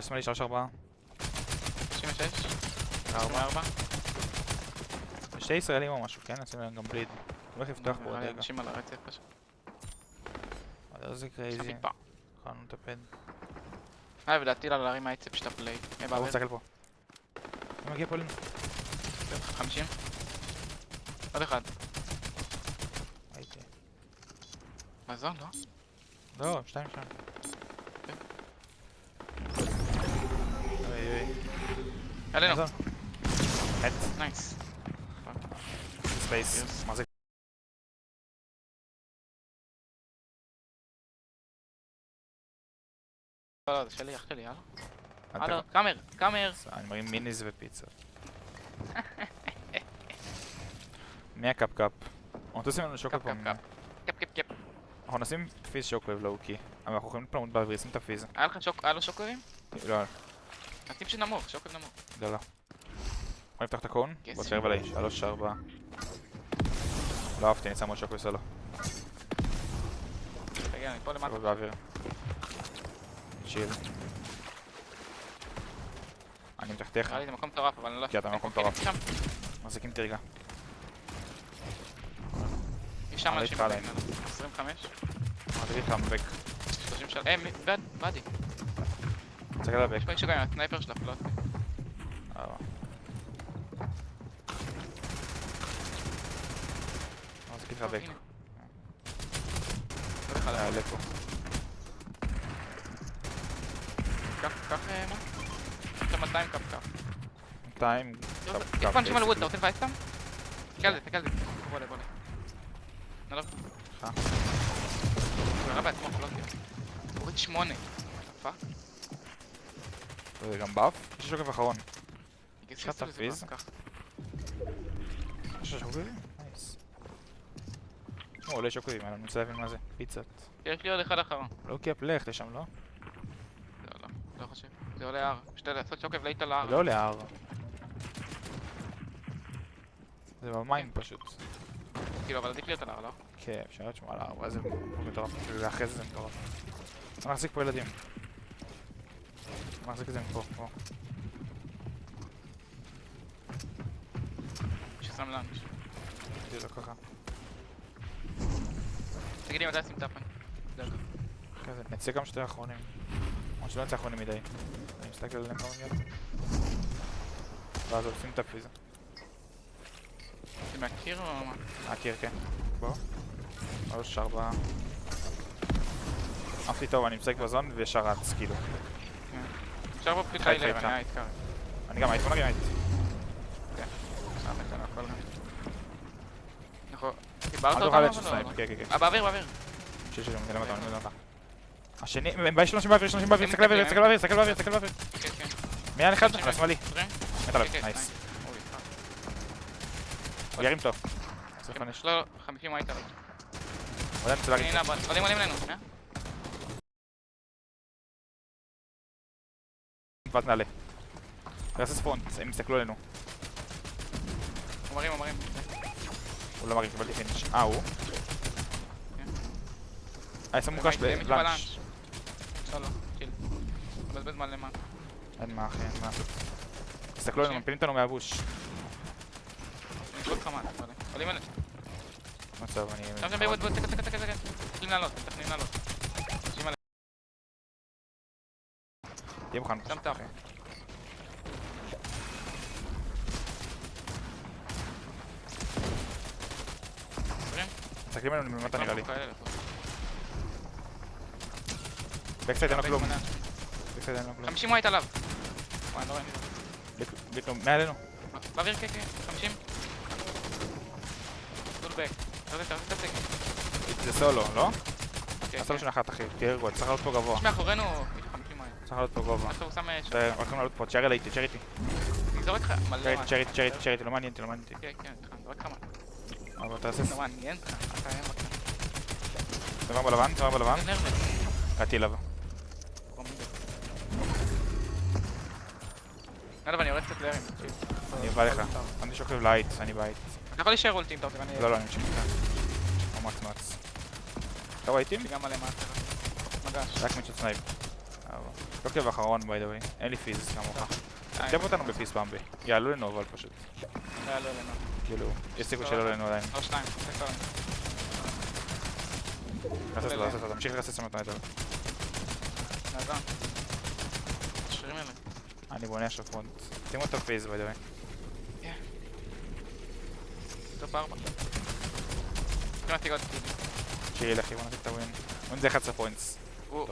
שמאלי 3-4. 96. 4. שתי ישראלים או משהו, כן? נשים להם גם בליד. הוא הולך לפתוח פה עוד רגע. אנשים על הרצף פשוט. זה יש קרייזי. שם מטפע. יכולנו לטפד. ולהטיל על להרים מהעצב שאתה פלייד. הוא מסתכל פה. הוא מגיע פה אלינו. 50. עוד אחד. הייתי. מזון, לא? לא, 2 שם. עלינו. מזון. מת. נייס. ספייס. מה זה? לא, זה שלי, אח שלי, יאללה. הלו, קאמר. אני מרים מיניז ופיצה. מי הקאפ? אנחנו נשים לנו שוקו פה. קאפ. אנחנו נשים פיז שוקו לואו-קי. אבל אנחנו יכולים לפלמות באוויר, שים את הפיז. היה לו שוקרים? לא. נתיב שנמוך, שוקר נמוך. לא. בוא נפתח את הקון. בוא תשאר עליי. 3-4. לא אהבתי, אני שם עוד שוקו סלו. תגיע, אני פה למטה. שוקו באוויר. צ'יל. אני מתחתיך. נראה לי זה מקום מטורף, אבל אני לא... כי אתה במקום מטורף. מחזיקים תרגע. יש שם אנשים איתך עליהם. 25. אמרתי לך מבק. 30 של... באדי. תסתכל על הבק. יש פה אישו גם עם הסנייפר של הפלוט. מחזיקים לך בק. הנה. לפה. קח מה? עכשיו 200 קח. 200. יש פה אנשים על הווד, אתה רוצה לבייס אותם? תקל זה. בוא לי. נלך. הוא נראה בעצמו פלוטים. הוריד 8. פאק. זה גם באף? יש שוקף אחרון. יש לך את הפיז? יש לך שוקבים? נייס. עולה שוקבים, אני רוצה להבין מה זה. פיצות. יש לי עוד אחד אחרון. לא קייפ, לך לשם, לא? לא חושב. זה עולה הר. פשוט לעשות שוקב לאית על ההר. זה לא עולה הר. זה במים פשוט. כאילו, אבל עדיף להיות על ההר, לא? כן, אפשר לשמוע על ההר, ואז זה מטורף. ואחרי זה מטורף. אני מחזיק פה ילדים. אני מחזיק את זה מפה, פה. ששם לאנץ'. זה לא ככה. תגידי מתי עושים טאפן. כזה, נצא גם שתי האחרונים. או שלא נצא האחרונים מדי. אני מסתכל עליהם כמה מיד. ואז עושים את הפיזה. זה מהקיר או מה? מהקיר, כן. בוא. 3-4. עפתי טוב, אני מסייק בזון וישר רץ, כאילו. אפשר פה פשוט להילר, אני הייתי קר. אני גם הייתי, בוא נגיד הייתי. כן. שם את זה, הכל גם. נכון. דיברת אל אותנו? תוכל לצ'ו סנייפ, כן. באוויר. שיש לי, אני למטה, אני למטה. השני, יש אנשים באוויר, סתכל באוויר. כן. מי היה אחד? על השמאלי. מת עליו, כן, נייס. אוי, הוא ירים טוב. 25. לא, 50 היית עליו. עוד אין צלגי. עולים אלינו, ואז נעלה. רסס פרונט, הם יסתכלו עלינו. אומרים. הוא לא מרים, קיבלתי פיניש. הוא? יש מוקש בלאנץ'. לא, chill. מבזבז זמן למען. אין מה אחי, אין מה. תסתכלו עלינו, מפילים אותנו מהבוש. אני אקלוט לך מה, עולים אלינו. מצב, אני... שם ביבוד, תקל. מתחילים לעלות. תהיה מוכן. שם טאפ. מסתכלים עלינו ממטה נראה לי. בקסייד אין לו כלום. 50 ווייט עליו. וואי, לא רואים את זה. מעלינו. באוויר, כן, 50. טולבק. תעשה. זה סולו, לא? כן. הסולו שנחת אחי, תהיה רגוע, צריך לעלות פה גבוה. יש מאחורינו 50 ווייט. צריך לעלות פה גבוה. עכשיו הוא שם הולכים לעלות פה, תשאר אליי, תשאר איתי. נזור איתך מלא. תשאר איתי, לא מעניין אותי. כן, נזור איתך מה. אבל תעשה... לא מעניין אותך, אתה היה מקנה. דבר בלבן. זה נרמס. קראתי אליו. נדב, אני יורד קצת לארים. אני בא לך. אני שוקב לייט, אני בית. אתה יכול להישאר אולטים, אתה רוצה, ואני... לא, אני ממשיך איתה. מקס. אתה רואה איתים? יש לי גם מלא מעצר. מגש. רק מצ'ות סנייפ. עוקב האחרון by the way, אין לי פיז כמוך. תקף אותנו בפיז במבי. יעלו לנו אבל פשוט. לא, לא, לא. כאילו, יש סיכוי שלא לנו עדיין. לא, שתיים. זה כל. רסס לו, רסס לו, תמשיך לרסס שם את הנטל. נעזר. שרירים אלה. אני בונה עכשיו פרונט. שימו אותו פיז by the way. טופ 4. צריכים להשיג עוד פיזים. שילך, בוא נשיג את הווין. ווין זה 11 פוינטס. הוא...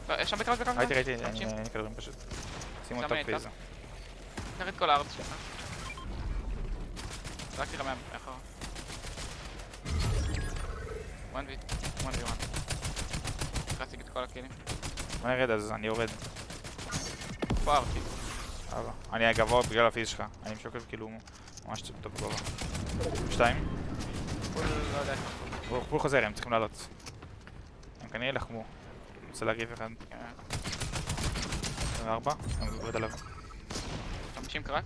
לא, יש שם בקרב. ראיתי, אני כדורים פשוט. שימו אותו פיז. קח את כל הארץ שלך. רק תראה מאחור. 1v1. צריך להשיג את כל הכלים. בוא נרד אז אני יורד. פה ארצי. אבא. אני הגבוה בגלל הפיז שלך. אני משוקל כאילו ממש טוב גובה. 2. לא יודע. הוא חוזר, הם צריכים לעלות. הם כנראה לחמו. אני רוצה להגיב אחד. 4. אני יורד עליו. 50 קרק.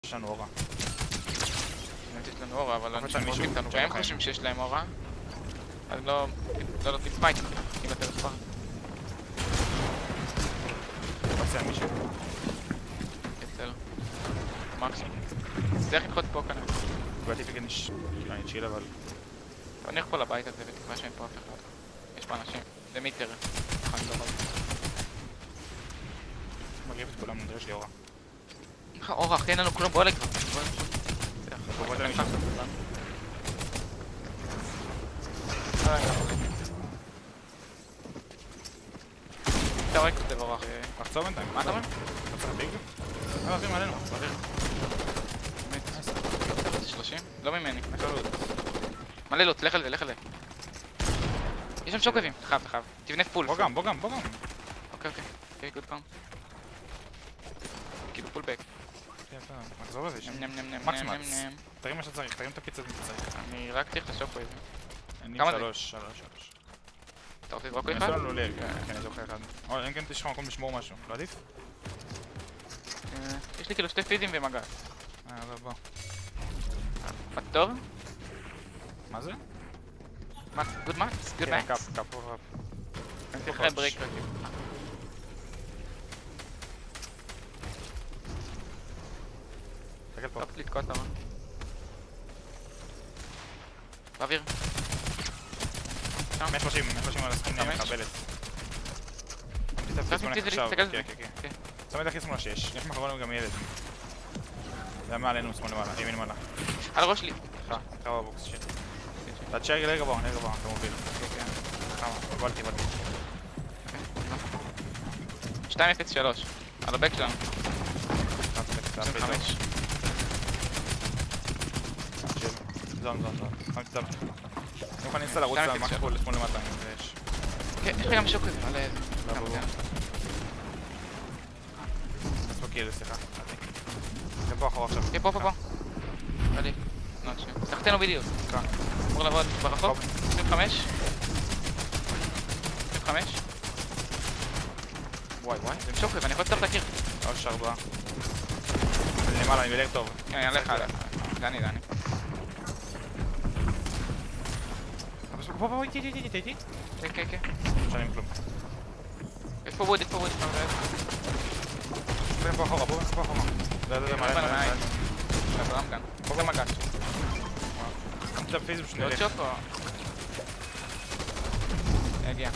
יש לנו אורה. יש לנו אורה, אבל אבל אנשים מישהו חושבים אותנו, והם חושבים שיש להם אורה. אז לא נותנים פייט עם הטלספר. תפסה מישהו. אצל מקסימום. צריך לדחות פה כנראה. באתי פגניש. כאילו אני צ'יל אבל... אני הולך פה לבית הזה ותקווה שאין פה אף אחד. יש פה אנשים. זה מיטר. אני לא רואה. מגיב את כולם, נדרש לי אורה. אורה, אחי אין לנו כלום, בוא לגבר. בוא תן מישהו. אתה רואה כזה ברוח. לחצור בינתיים. מה אתה אומר? אתה צריך ביג? לא, עבים עלינו. באוויר. 30? לא ממני. מלא לוט, לך על זה. יש שם שוקבים. חייב. תבנה פול. בוא גם. אוקיי. גוד פאם. כאילו פול בק. מחזור לזה. נם. תרים מה שצריך, תרים את הפיצה אם צריך. אני רק צריך את השוקווייב. אני כמה זה? 3. אתה רוצה לזרוק לי אחד? נסו לנו לב, כן, אני זוכר אחד. או, אם כן יש לך מקום לשמור משהו, לא עדיף? יש לי כאילו 2 פיזים ומגע. בוא. פטור? מה זה? גוד מאץ? גוד כן, מאץ? קאפ. אני צריך להם ברייק רק. תקל פה. טוב לתקוע את הרון. באוויר. 130 על הסקינה מחבלת. תסתכל על זה. כן. צמד הכי שמאלה שיש. יש מאחורינו גם ילד. זה מעלינו, שמאל למעלה, ימין למעלה. על הראש לי. חכה בבוקס שיט. אתה תשאר לי לגבוה, אתה מוביל. חכה, בלתי. 2-0-3. על הבק שלנו. 25. זון. אני מוכן ניסה לרוץ על מקס פול לשמאל למטה אם זה יש. כן, יש לי גם שוק כזה, מלא... נס בקיל, סליחה. זה פה אחורה עכשיו. כן, פה. עלי. תחתנו בדיוק. אמור לעבוד ברחוק. 25. וואי. זה משוק ואני יכול לפתוח את הקיר. עוד שרבה. למעלה, אני בלב טוב. כן, אני אלך עליו. זה אני. בוא, איתי. כן. לא משנים כלום. יש פה ווד. בוא פה אחורה. זה מלא. זה רמגן. פה גם מגש. שמתי את הפיזם שלי. עוד שוק או... הגיע.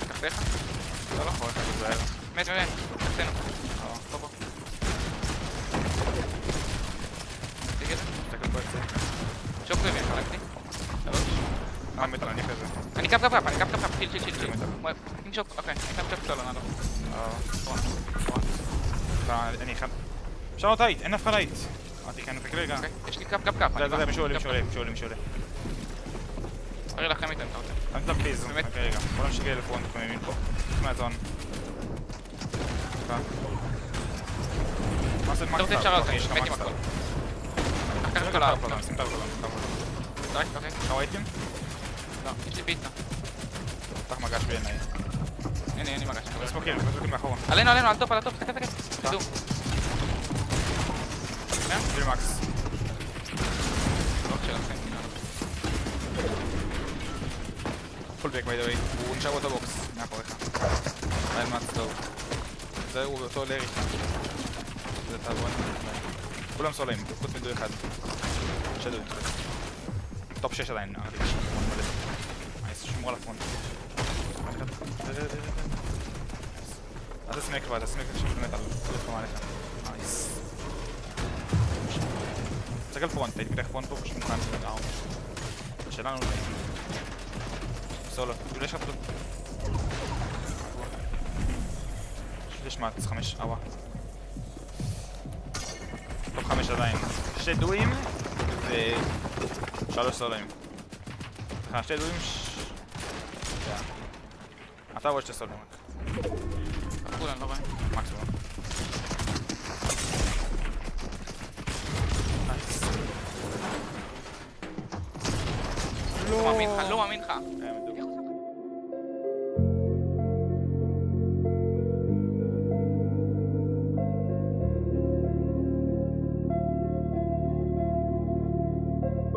תחתיך? לא יכול, אני זהר. מת. תחתינו. פה. תציג את זה. תסתכל פה את זה. שוק רבי, חלקתי. 3. מטר, אני כזה. אני קאפ. chill. עם שוק, אוקיי. אני קאפ סולו, נדו. אני אחד. אפשר לא תאית, אין אף אחד תאית. אמרתי כן, נפק רגע. יש לי קאפ. זה, מישהו עולה. תראי לכם איתן, אתה רוצה. אני את הפיז, באמת? נפק רגע. בוא נמשיך לפרונט, אנחנו מימין פה. מהזון. נעשה את אתה רוצה מקס אפשר טאב. על יש זה, לך מת עם מקס הכל. טאב. קח שים את את כל הטאב הארץ. שים את הטאב אוקיי. לך וייטים? לא, יש לי פיצה. פתח מגש בעיניי. אין לי מגש. סמוקים מאחורה. עלינו, על טופ, תסתכל. תדעו. בשביל מקס. לא שלכם. פולבק ביי דווי. הוא נשאר באותו בוקס. מאחוריך. אין מאץ טוב. זהו באותו לארי. זה תעבון. כולם סולאים, חוץ מדו אחד. שדו. טופ 6 עדיין, נראה לי. נייס, שמור על הפרונט. אז זה סנק כבר, זה סנק עכשיו באמת על פלוס כמה עליך. נייס. תסתכל פרונט, הייתי פתח פרונט פה פשוט מוכן לדער. שלנו לא. סולו, אולי יש לך פשוט. יש מעץ, 5, אווה. טוב 5 עדיין. 2 דויים ו3 סולואים. סליחה, 2 דויים אתה רואה 2 סולואים רק. כולם, לא רואה. מקסימום. נייס. לא מאמין לך. באמת.